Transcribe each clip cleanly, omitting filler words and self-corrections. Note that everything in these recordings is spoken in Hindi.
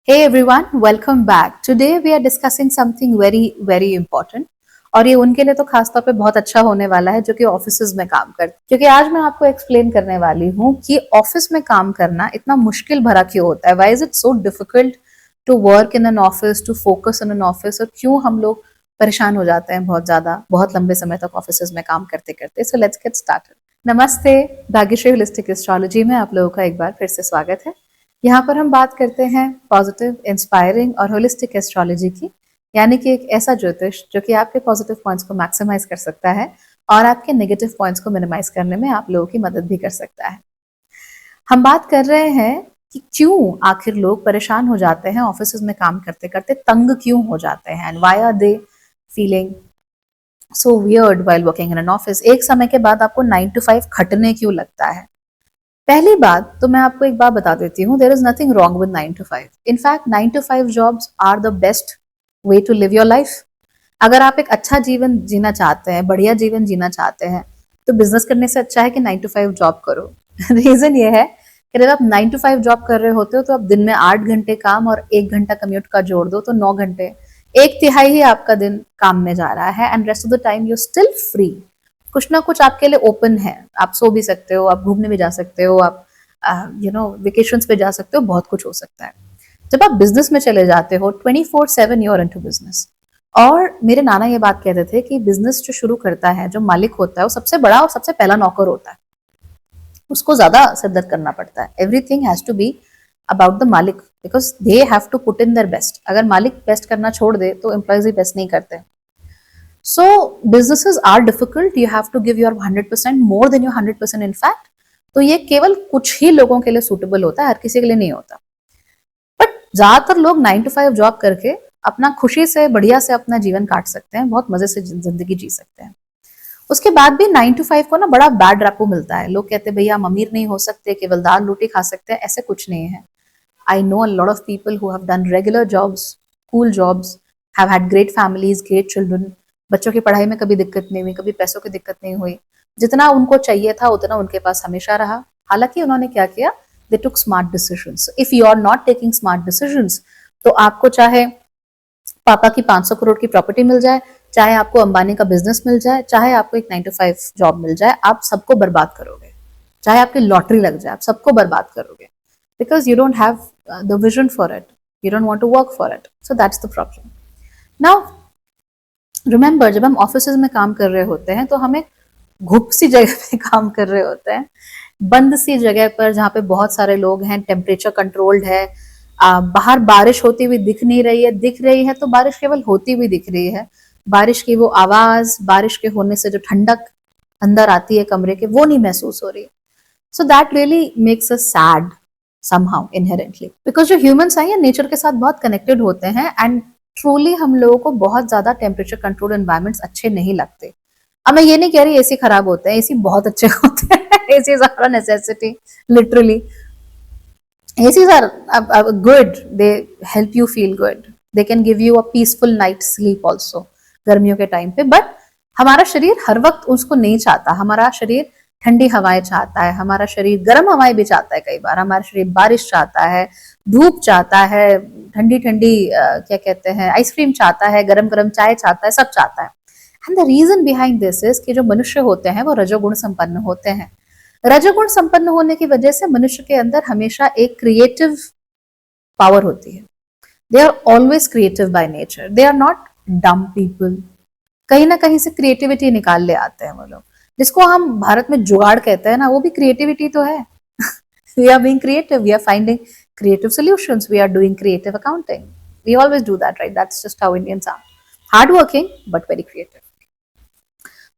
Hey everyone, welcome back. Today we are discussing something very important और ये उनके लिए तो खास तौर पे बहुत अच्छा होने वाला है जो कि ऑफिसेज में काम करते हैं, क्योंकि आज मैं आपको एक्सप्लेन करने वाली हूँ कि ऑफिस में काम करना इतना मुश्किल भरा क्यों होता है. Why is it so difficult to work in an office, to focus in an office, और क्यों हम लोग परेशान हो जाते हैं बहुत ज्यादा बहुत लंबे समय तक ऑफिसेज में काम करते करते. So let's get started. नमस्ते, भाग्यश्री होलिस्टिक एस्ट्रोलॉजी में आप लोगों का एक बार फिर से स्वागत है. यहाँ पर हम बात करते हैं पॉजिटिव, इंस्पायरिंग और होलिस्टिक एस्ट्रोलॉजी की, यानी कि एक ऐसा ज्योतिष जो कि आपके पॉजिटिव पॉइंट्स को मैक्सिमाइज कर सकता है और आपके नेगेटिव पॉइंट्स को मिनिमाइज करने में आप लोगों की मदद भी कर सकता है. हम बात कर रहे हैं कि क्यों आखिर लोग परेशान हो जाते हैं ऑफिस में काम करते करते, तंग क्यों हो जाते हैं, and why are they feeling so weird while working in an office. एक समय के बाद आपको 9 to 5 खटने क्यों लगता है. पहली बात तो मैं आपको एक बात बता देती हूँ, there is nothing wrong with 9 to 5. In fact 9 to 5 jobs are the best way to live your life. अगर आप एक अच्छा जीवन जीना चाहते हैं, बढ़िया जीवन जीना चाहते हैं, तो बिजनेस करने से अच्छा है कि 9 to 5 जॉब करो. रीजन ये है कि जब आप 9 to 5 जॉब कर रहे होते हो तो आप दिन में 8 घंटे काम और 1 घंटा कम्यूट का जोड़ दो तो 9 घंटे, एक तिहाई ही आपका दिन काम में जा रहा है, and rest of the time you still free. कुछ ना कुछ आपके लिए ओपन है, आप सो भी सकते हो, आप घूमने भी जा सकते हो, आप वेकेशंस पे जा सकते हो, बहुत कुछ हो सकता है. जब आप बिजनेस में चले जाते हो 24/7 यूर इनटू बिजनेस. और मेरे नाना ये बात कहते थे कि बिजनेस जो शुरू करता है, जो मालिक होता है, वो सबसे बड़ा और सबसे पहला नौकर होता है. उसको ज्यादा सिरदर्द करना पड़ता है. Everything has to be about the malik because they have to put in their best. अगर मालिक बेस्ट करना छोड़ दे तो एम्प्लॉयज भी बेस्ट नहीं करते. So businesses are difficult. You have to give your 100%, more than your 100% in fact. तो ये केवल कुछ ही लोगों के लिए सूटेबल होता है, हर किसी के लिए नहीं होता. बट ज्यादातर लोग 9 to 5 जॉब करके अपना खुशी से बढ़िया से अपना जीवन काट सकते हैं, बहुत मजे से जिंदगी जी सकते हैं. उसके बाद भी 9 to 5 को ना बड़ा बैड रैपो मिलता है. लोग कहते हैं भैया हम अमीर नहीं हो सकते, केवल दाल रोटी खा सकते हैं. ऐसे कुछ नहीं है. I know a lot of people who have done regular jobs, cool jobs, have had great families, great children. बच्चों की पढ़ाई में कभी दिक्कत नहीं हुई, कभी पैसों की दिक्कत नहीं हुई. जितना उनको चाहिए था उतना उनके पास हमेशा रहा. हालांकि उन्होंने क्या किया, they took smart decisions. If you are not taking smart decisions तो आपको चाहे पापा की 500 करोड़ की प्रॉपर्टी मिल जाए, चाहे आपको अंबानी का बिजनेस मिल जाए, चाहे आपको एक 9 to 5 जॉब मिल जाए, आप सबको बर्बाद करोगे. चाहे आपकी लॉटरी लग जाए, आप सबको बर्बाद करोगे. Because you don't have the vision for it, you don't want to work for it. So that's the problem. Now remember, जब हम ऑफिस में काम कर रहे होते हैं तो हमें घुप सी जगह पे काम कर रहे होते हैं, बंद सी जगह पर जहाँ पे बहुत सारे लोग हैं, टेम्परेचर कंट्रोल्ड है. बाहर बारिश होती हुई दिख नहीं रही है, दिख रही है तो बारिश केवल होती हुई दिख रही है. बारिश की वो आवाज, बारिश के होने से जो ठंडक अंदर आती है कमरे के, वो नहीं महसूस हो रही. So that really makes us sad somehow inherently, because जो ह्यूमंस हैं ये नेचर के साथ बहुत कनेक्टेड होते हैं, एंड ट्रूली हम लोगों को बहुत ज्यादा टेम्परेचर कंट्रोल एनवायरमेंट्स अच्छे नहीं लगते. अब मैं ये नहीं कह रही एसी खराब होते हैं, एसी बहुत अच्छे होते हैं. AC are a necessity, literally. ACs are good, they help you feel good, they can give you a peaceful night sleep also गर्मियों के टाइम पे. बट हमारा शरीर हर वक्त उसको नहीं चाहता. हमारा शरीर ठंडी हवाएं चाहता है, हमारा शरीर गर्म हवाएं भी चाहता है. कई बार हमारा शरीर बारिश चाहता है, धूप चाहता है, ठंडी ठंडी क्या कहते हैं, आइसक्रीम चाहता है, गरम गरम चाय चाहता है, सब चाहता है. And the reason behind this is कि जो मनुष्य होते हैं वो रजोगुण संपन्न होते हैं. रजोगुण संपन्न होने की वजह से मनुष्य के अंदर हमेशा एक क्रिएटिव पावर होती है. They are always creative by nature, they are not dumb people. कहीं ना कहीं से क्रिएटिविटी निकाल ले आते हैं वो लोग. जिसको हम भारत में जुगाड़ कहते हैं ना, वो भी क्रिएटिविटी तो है. We are being creative, we are finding creative solutions, we are doing creative accounting. We always do that, right? That's just how Indians are. Hardworking but very creative.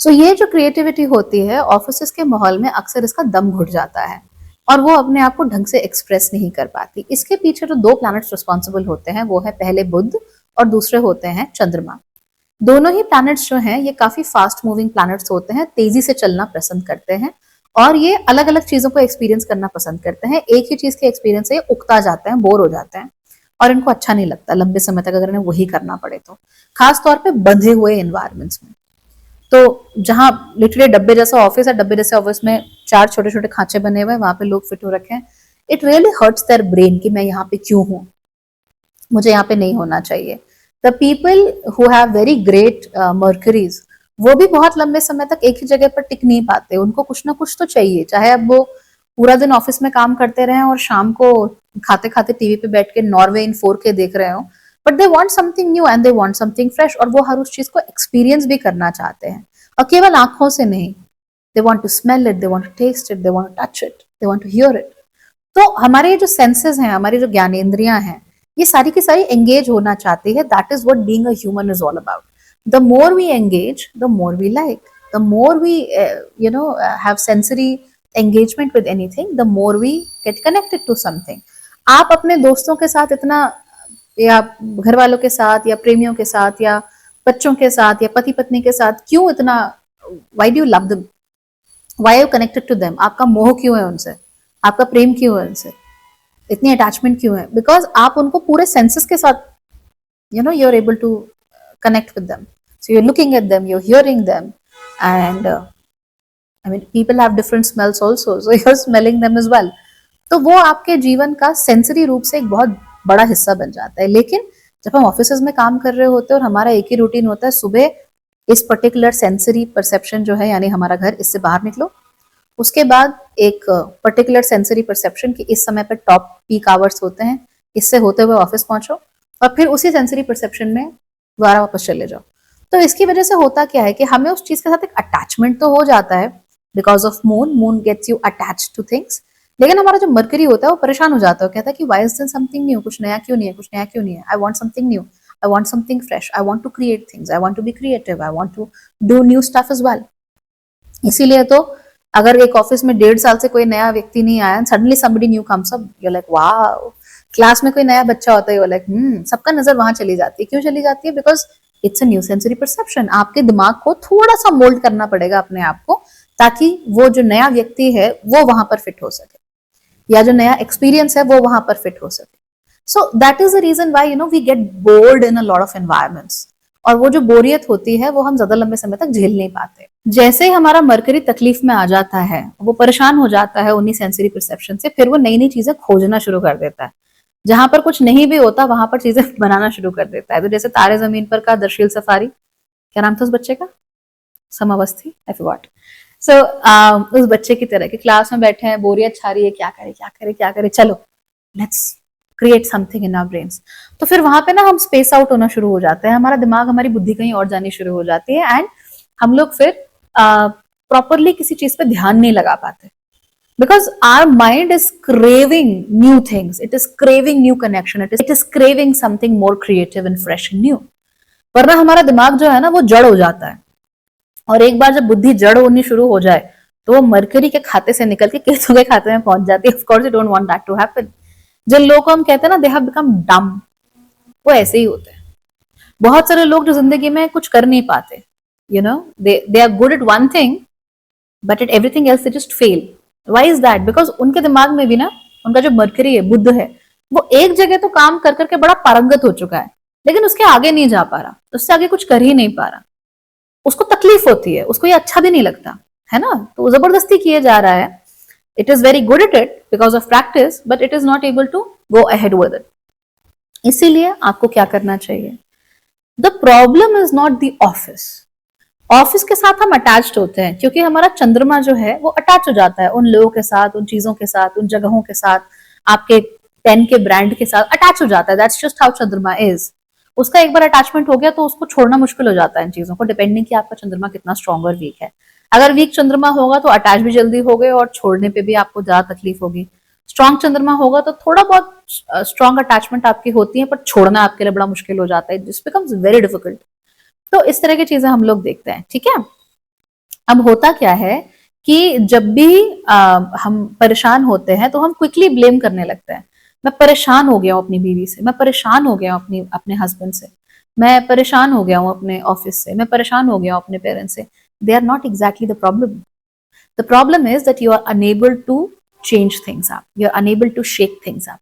So ये जो क्रिएटिविटी होती है ऑफिस के माहौल में अक्सर इसका दम घुट जाता है और वो अपने आप को ढंग से एक्सप्रेस नहीं कर पाती. इसके पीछे जो दो प्लैनेट्स रिस्पॉन्सिबल होते हैं वो है पहले बुध और दूसरे होते हैं चंद्रमा. दोनों ही प्लैनेट्स जो हैं ये काफी फास्ट मूविंग प्लैनेट्स होते हैं, तेजी से चलना पसंद करते हैं और ये अलग अलग चीजों को एक्सपीरियंस करना पसंद करते हैं. एक ही चीज के एक्सपीरियंस से ये उकता जाते हैं, बोर हो जाते हैं और इनको अच्छा नहीं लगता लंबे समय तक अगर इन्हें वही करना पड़े तो, खास तौर पे बंधे हुए एनवायरमेंट्स में. तो जहाँ लिटरली डब्बे जैसा ऑफिस है, डब्बे जैसे ऑफिस में 4 छोटे छोटे खांचे बने हुए हैं, वहां पे लोग फिट हो रखे हैं. It really hurts their brain कि मैं यहाँ पे क्यों हूँ. मुझे यहाँ पे नहीं होना चाहिए। The people who have very great Mercury's, वो भी बहुत लंबे समय तक एक ही जगह पर टिक नहीं पाते, उनको कुछ ना कुछ तो चाहिए, चाहे अब वो पूरा दिन ऑफिस में काम करते रहे और शाम को खाते खाते टीवी पे बैठ के नॉर्वे इन 4K देख रहे हो, but they want something new and they want something fresh, और वो हर उस चीज को एक्सपीरियंस भी करना चाहते हैं, और केवल आंखों से नहीं, they want to smell it, they want to taste it, they want to touch it, they want to hear it. तो हमारे जो सेंसेस हैं, हमारी जो ज्ञानेंद्रियां हैं, ये सारी की सारी एंगेज होना चाहती है। That is what being a human is all about. The more we engage, the more we like, the more we have sensory engagement with anything, the more we get connected to something. आप अपने दोस्तों के साथ इतना, या घर वालों के साथ, या प्रेमियों के साथ, या बच्चों के साथ, या पति पत्नी के साथ क्यों इतना, why do you love them, why are you connected to them, आपका मोह क्यों है उनसे, आपका प्रेम क्यों है उनसे, इतनी अटैचमेंट क्यों है? बिकॉज आप उनको पूरे सेंसेस के साथ you are able to connect with them, so you are looking at them, you are hearing them, and I mean people have different smells also, so you are smelling them as well. तो वो आपके जीवन का सेंसरी रूप से एक बहुत बड़ा हिस्सा बन जाता है। लेकिन जब हम ऑफिस में काम कर रहे होते हैं और हमारा एक ही रूटीन होता है, सुबह इस पर्टिकुलर सेंसरी परसेप्शन जो है, यानी हमारा घर, इससे बाहर निकलो, उसके बाद एक पर्टिकुलर सेंसरी परसेप्शन की इस समय पर टॉप पीक आवर्स होते हैं, इससे होते हुए ऑफिस पहुंचो, और फिर उसी सेंसरी परसेप्शन में दोबारा वापस चले जाओ। तो इसकी वजह से होता क्या है कि हमें उस चीज के साथ एक अटैचमेंट तो हो जाता है, because of moon gets you attach to things, लेकिन हमारा जो मरकरी होता है वो परेशान हो जाता है, कहता है कि why is there something new, कुछ नया क्यों नहीं है, कुछ नया क्यों नहीं है, I want something new, I want something fresh, I want to create things, I want to be creative, I want to do new stuff as well. इसीलिए तो अगर एक ऑफिस में 1.5 साल से कोई नया व्यक्ति नहीं आया, suddenly somebody new comes up, you like wow. Class में कोई नया बच्चा होता है, यू लाइक सबका नजर वहां चली जाती है। क्यों चली जाती है? Because it's a new sensory perception. आपके दिमाग को थोड़ा सा मोल्ड करना पड़ेगा अपने आप को, ताकि वो जो नया व्यक्ति है वो वहां पर फिट हो सके, या जो नया एक्सपीरियंस है वो वहां पर फिट हो सके। So that is the reason why we get bored in a lot of environments, और वो जो बोरियत होती है वो हम ज्यादा लंबे समय तक झेल नहीं पाते। जैसे ही हमारा मरकरी तकलीफ में आ जाता है, वो परेशान हो जाता है उन्हीं सेंसरी परसेप्शन से, फिर वो नई नई चीजें खोजना शुरू कर देता है। जहां पर कुछ नहीं भी होता वहां पर चीजें बनाना शुरू कर देता है। तो जैसे तारे जमीन पर का दर्शील सफारी, क्या नाम था उस बच्चे का, समावस्थी, आई फॉरगॉट। सो उस बच्चे की तरह कि क्लास में बैठे हैं, बोरियत छा रही है, क्या करे क्या करे क्या करे, चलो let's create something in our brains. तो फिर वहां पे ना हम स्पेस आउट होना शुरू हो जाते हैं, हमारा दिमाग, हमारी बुद्धि कहीं और जानी शुरू हो जाती है, एंड हम लोग फिर प्रॉपरली किसी चीज पे ध्यान नहीं लगा पाते, because our mind is craving new things, it is craving new connection, it is craving something more creative and fresh and new। वरना हमारा दिमाग जो है ना वो जड़ हो जाता है, और एक बार जब बुद्धि जड़ होनी शुरू हो जाए तो वो मरकरी के खाते से निकल के केतु के खाते में पहुंच जाती है। Of course you don't want that to happen. जो लोग हम कहते हैं ना दे हैव बिकम डम, वो ऐसे ही होते हैं। बहुत सारे लोग जो जिंदगी में कुछ कर नहीं पाते, they are good at one thing but at everything else they just fail. Why is that? Because उनके दिमाग में भी ना उनका जो मरकरी है, बुद्ध है, वो एक जगह तो काम कर करके बड़ा पारंगत हो चुका है, लेकिन उसके आगे नहीं जा पा रहा, उससे आगे कुछ कर ही नहीं पा रहा, उसको तकलीफ होती है, उसको ये अच्छा भी नहीं लगता है ना, तो वो जबरदस्ती किए जा रहा है। It is very good at it because of practice, but it is not able to go ahead with it. इसीलिए आपको क्या करना चाहिए? The problem is not the office. Office के साथ हम अटैच्ड होते हैं क्योंकि हमारा चंद्रमा जो है वो अटैच हो जाता है उन लोगों के साथ, उन चीजों के साथ, उन जगहों के साथ, आपके पेन के ब्रांड के साथ अटैच हो जाता है। दैट्स जस्ट हाउ चंद्रमा इज। उसका एक बार अटैचमेंट हो गया तो उसको छोड़ना मुश्किल हो जाता है इन चीजों को, डिपेंडिंग कि आपका चंद्रमा कितना स्ट्रॉन्ग और वीक है। अगर वीक चंद्रमा होगा तो अटैच भी जल्दी हो गए और छोड़ने पे भी आपको ज्यादा तकलीफ होगी। स्ट्रॉन्ग चंद्रमा होगा तो थोड़ा बहुत स्ट्रॉन्ग अटैचमेंट आपकी होती है, पर छोड़ना आपके लिए बड़ा मुश्किल हो जाता है, दिस बिकम्स वेरी डिफिकल्ट। तो इस तरह की चीजें हम लोग देखते हैं, ठीक है। अब होता क्या है कि जब भी हम परेशान होते हैं तो हम क्विकली ब्लेम करने लगते हैं। मैं परेशान हो गया हूँ अपनी बीवी से, मैं परेशान हो गया हूँ अपने हस्बैंड से, मैं परेशान हो गया हूँ अपने ऑफिस से, मैं परेशान हो गया हूँ अपने पेरेंट्स से। They are not exactly the problem. The problem is that you are unable to change things up, you are unable to shake things up.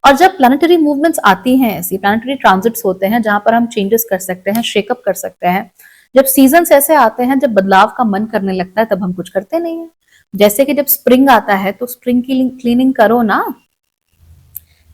और जब प्लानिटरी मूवमेंट्स आती हैं, ऐसी प्लानिटरी ट्रांजिट्स होते हैं जहां पर हम चेंजेस कर सकते हैं, शेकअप कर सकते हैं, जब सीजन्स ऐसे आते हैं जब बदलाव का मन करने लगता है, तब हम कुछ करते नहीं है। जैसे कि जब स्प्रिंग आता है तो स्प्रिंग की क्लीनिंग करो ना,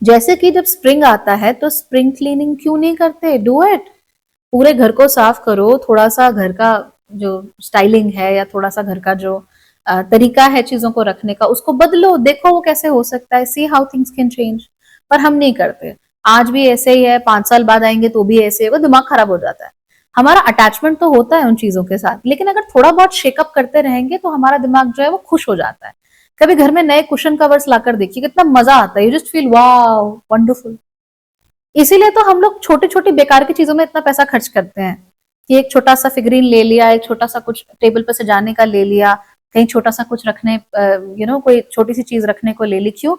जैसे कि जब स्प्रिंग आता है तो स्प्रिंग क्लीनिंग क्यों नहीं करते, डू इट। पूरे घर को साफ करो, थोड़ा सा घर का जो स्टाइलिंग है या थोड़ा सा घर का जो तरीका है चीजों को रखने का उसको बदलो, देखो वो कैसे हो सकता है, see how things can change. पर हम नहीं करते, आज भी ऐसे ही है, 5 साल बाद आएंगे तो भी ऐसे होगा, दिमाग खराब हो जाता है। हमारा अटैचमेंट तो होता है उन चीजों के साथ, लेकिन अगर थोड़ा बहुत शेकअप करते रहेंगे तो हमारा दिमाग जो है वो खुश हो जाता है। कभी घर में नए कुशन कवर्स लाकर देखिए, कितना मजा आता है, you just feel wow wonderful. इसीलिए तो हम लोग छोटी छोटी बेकार की चीजों में इतना पैसा खर्च करते हैं कि एक छोटा सा फिगरीन ले लिया, एक छोटा सा कुछ टेबल पर सजाने का ले लिया, कहीं छोटा सा कुछ रखने कोई छोटी सी चीज रखने को ले ली। क्यों?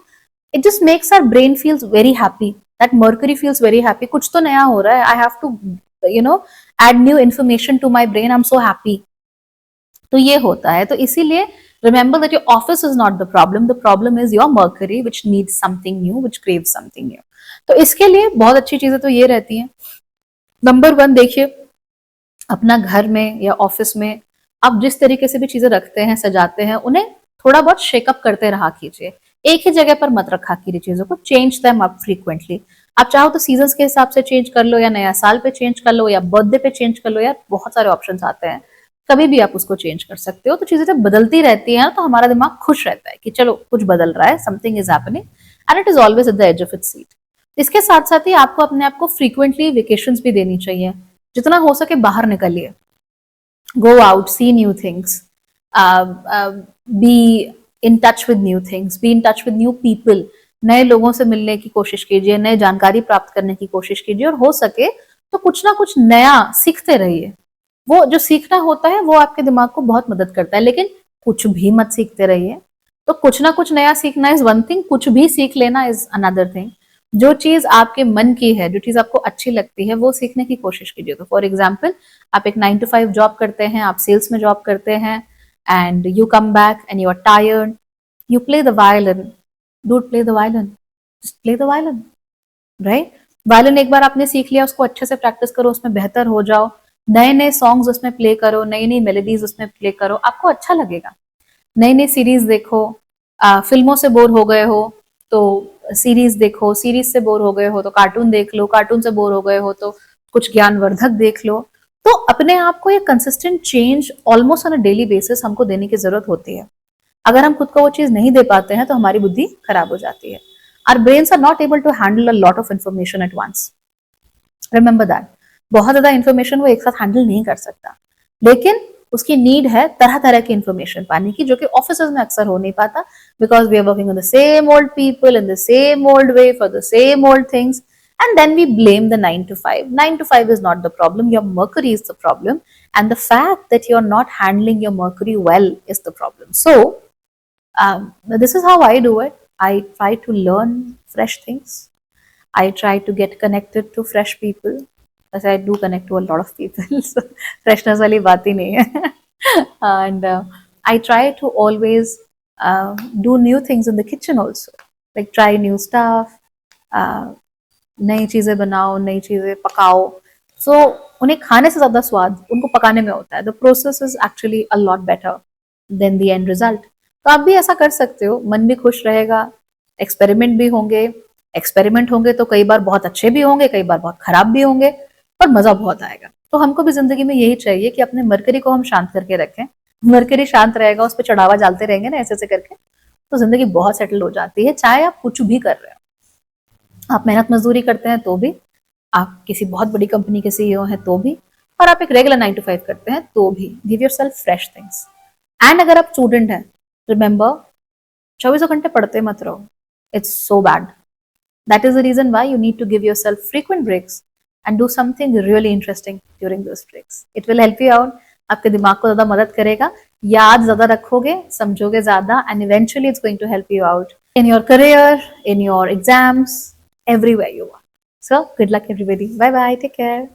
It just makes our brain feels very happy, that Mercury feels very happy, कुछ तो नया हो रहा है, I have to you know add new information to my brain, I am so happy. तो ये होता है। तो इसीलिए remember that your office is not the problem is your Mercury which needs something new, which craves something new. तो इसके लिए बहुत अच्छी चीजें तो ये रहती हैं। नंबर 1 देखिए, अपना घर में या ऑफिस में आप जिस तरीके से भी चीजें रखते हैं, सजाते हैं, उन्हें थोड़ा बहुत शेकअप करते रहा कीजिए। एक ही जगह पर मत रखा कीजिए चीजों को, चेंज देम अप फ्रीक्वेंटली। आप चाहो तो सीजन्स के हिसाब से चेंज कर लो, या नया साल पे चेंज कर लो, या बर्थडे पे चेंज कर लो, यार बहुत सारे ऑप्शंस आते हैं, कभी भी आप उसको चेंज कर सकते हो। तो चीजें जब बदलती रहती हैं तो हमारा दिमाग खुश रहता है कि चलो कुछ बदल रहा है, something is happening and it is always at the edge of its seat. इसके साथ साथ ही आपको अपने आप को फ्रीक्वेंटली वेकेशंस भी देनी चाहिए, जितना हो सके बाहर निकलिए, go out, see new things, be in touch with new things, be in touch with new people, नए लोगों से मिलने की कोशिश कीजिए, नए जानकारी प्राप्त करने की कोशिश कीजिए, और हो सके तो कुछ ना कुछ नया सीखते रहिए। वो जो सीखना होता है वो आपके दिमाग को बहुत मदद करता है, लेकिन कुछ भी मत सीखते रहिए। तो कुछ ना कुछ नया सीखना इज वन थिंग, कुछ भी सीख लेना इज अनदर थिंग। जो चीज आपके मन की है, जो चीज आपको अच्छी लगती है, वो सीखने की कोशिश कीजिए। तो फॉर एग्जाम्पल, आप एक 9 to 5 जॉब करते हैं, आप सेल्स में जॉब करते हैं, and you come back and you are tired, you play the violin, dude, play the violin, just play the violin, right? Violin एक बार आपने सीख लिया, उसको अच्छे से प्रैक्टिस करो, उसमें बेहतर हो जाओ, नए नए सॉन्ग्स उसमें प्ले करो, नई नई मेलोडीज उसमें प्ले करो, आपको अच्छा लगेगा। नई नई सीरीज देखो, फिल्मों से बोर हो गए हो तो सीरीज देखो, सीरीज से बोर हो गए हो तो कार्टून देख लो, कार्टून से बोर हो गए हो तो कुछ ज्ञानवर्धक देख लो। तो अपने आप को ये consistent change almost on a daily basis हमको देने की जरूरत होती है। अगर हम खुद को वो चीज नहीं दे पाते हैं तो हमारी बुद्धि खराब हो जाती है। Our brains are not able to handle a lot of information at once, remember that. बहुत ज्यादा इंफॉर्मेशन वो एक साथ हैंडल नहीं कर सकता, लेकिन उसकी नीड है तरह तरह की इंफॉर्मेशन पाने की, जो कि ऑफिस में अक्सर हो नहीं पाता, because we are working on the same old people in the same old way for the same old things, and then we blame the 9 to 5. 9 to 5 is not the problem, your mercury is the problem, and the fact that you're not handling your mercury well is the problem. So this is how I do it. I try to learn fresh things. I try to get connected to fresh people. As I do connect to a lot of people, so freshness wali baat hi nahi hai. And I try to always do new things in the kitchen also, like try new stuff, नई चीजें बनाओ, नई चीजें पकाओ। सो उन्हें खाने से ज्यादा स्वाद उनको पकाने में होता है। The process is actually a lot better than the end result. तो आप भी ऐसा कर सकते हो, मन भी खुश रहेगा, एक्सपेरिमेंट भी होंगे। एक्सपेरिमेंट होंगे तो कई बार बहुत अच्छे भी होंगे, कई बार बहुत खराब भी होंगे, पर मजा बहुत आएगा। तो हमको भी जिंदगी में यही चाहिए कि अपने मरकरी को हम शांत करके रखें। मरकरी शांत रहेगा, उस पर चढ़ावा डालते रहेंगे ना ऐसे ऐसे करके, तो जिंदगी बहुत सेटल हो जाती है। चाहे आप कुछ भी कर रहे हो, आप मेहनत मजदूरी करते हैं तो भी, आप किसी बहुत बड़ी कंपनी के सीईओ हैं तो भी, और आप एक रेगुलर 9 to 5 करते हैं तो भी, give your self fresh things. And अगर आप स्टूडेंट हैं, रिमेंबर, 24 घंटे पढ़ते मत रहो, it's so bad. That is the reason why you need to give yourself frequent breaks and do something really interesting during those breaks. It will help you out, आपके दिमाग को ज्यादा मदद करेगा, याद ज्यादा रखोगे, समझोगे ज्यादा, and eventually it's going to help you out in your career, in your exams, everywhere you are. So good luck everybody. Bye bye. Take care.